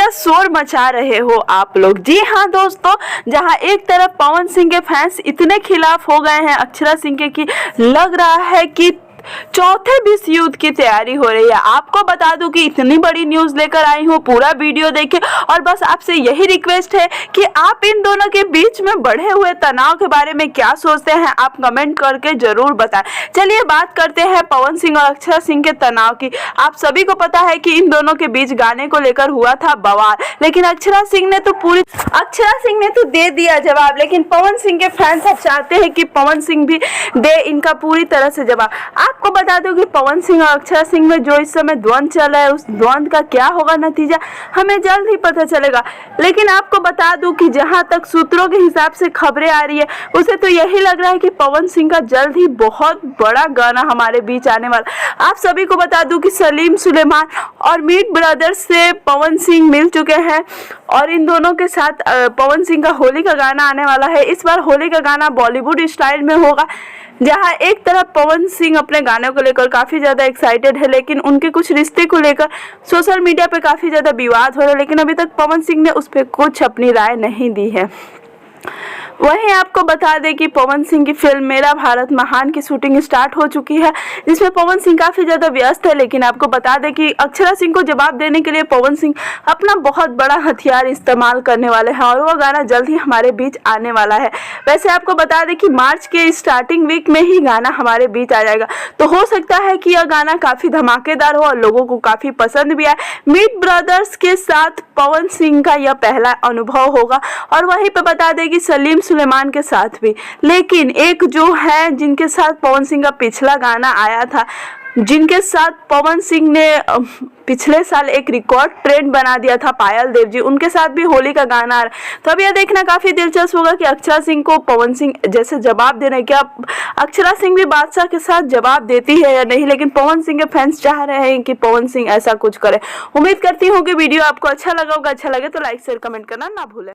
क्या शोर मचा रहे हो आप लोग। जी हाँ दोस्तों, जहां एक तरफ पवन सिंह के फैंस इतने खिलाफ हो गए हैं अक्षरा सिंह के कि लग रहा है कि चौथे विश्व युद्ध की तैयारी हो रही है। आपको बता दूं कि इतनी बड़ी न्यूज लेकर आई हूँ, पूरा वीडियो देखें और बस आपसे यही रिक्वेस्ट है कि आप इन दोनों के बीच में बढ़े हुए तनाव के बारे में क्या सोचते हैं, आप कमेंट करके जरूर बताएं। चलिए बात करते हैं पवन सिंह और अक्षरा सिंह के तनाव की। आप सभी को पता है कि इन दोनों के बीच गाने को लेकर हुआ था बवाल, लेकिन अक्षरा सिंह ने तो दे दिया जवाब, लेकिन पवन सिंह के फैंस अब चाहते हैं कि पवन सिंह भी दे इनका पूरी तरह से जवाब। आपको बता दूं कि पवन सिंह और अक्षरा सिंह में जो इस समय द्वंद चल रहा है, उस द्वंद का क्या होगा नतीजा हमें जल्द ही पता चलेगा। लेकिन आपको बता दूं कि जहां तक सूत्रों के हिसाब से खबरें आ रही है, उसे तो यही लग रहा है कि पवन सिंह का जल्द ही बहुत बड़ा गाना हमारे बीच आने वाला। आप सभी को बता दूं कि सलीम सुलेमान और मीट ब्रदर्स से पवन सिंह मिल चुके हैं और इन दोनों के साथ पवन सिंह का होली का गाना आने वाला है। इस बार होली का गाना बॉलीवुड स्टाइल में होगा, जहां एक तरफ पवन सिंह अपने गाने को लेकर काफ़ी ज़्यादा एक्साइटेड है, लेकिन उनके कुछ रिश्ते को लेकर सोशल मीडिया पे काफ़ी ज़्यादा विवाद हो रहा है, लेकिन अभी तक पवन सिंह ने उस पर कुछ अपनी राय नहीं दी है। वहीं आपको बता दें कि पवन सिंह की फिल्म मेरा भारत महान की शूटिंग स्टार्ट हो चुकी है, जिसमें पवन सिंह काफ़ी ज़्यादा व्यस्त है। लेकिन आपको बता दें कि अक्षरा सिंह को जवाब देने के लिए पवन सिंह अपना बहुत बड़ा हथियार इस्तेमाल करने वाले हैं और वह गाना जल्द ही हमारे बीच आने वाला है। वैसे आपको बता दें कि मार्च के स्टार्टिंग वीक में ही गाना हमारे बीच आ जाएगा, तो हो सकता है कि यह गाना काफ़ी धमाकेदार हो और लोगों को काफ़ी पसंद भी आए। मीट ब्रदर्स के साथ पवन सिंह का यह पहला अनुभव होगा और वहीं पर बता दें कि सलीम सुलेमान के साथ भी। लेकिन एक जो है जिनके साथ पवन सिंह का पिछला गाना आया था, जिनके साथ पवन सिंह ने पिछले साल एक रिकॉर्ड ट्रेंड बना दिया था, पायल देव जी, उनके साथ भी होली का गाना आ रहा है। तो अब यह देखना काफ़ी दिलचस्प होगा कि अक्षरा सिंह को पवन सिंह जैसे जवाब देना है, क्या अक्षरा सिंह भी बादशाह के साथ जवाब देती है या नहीं। लेकिन पवन सिंह के फैंस चाह रहे हैं कि पवन सिंह ऐसा कुछ करे। उम्मीद करती हूँ कि वीडियो आपको अच्छा लगा होगा। अच्छा लगे तो लाइक शेयर कमेंट करना ना भूलें।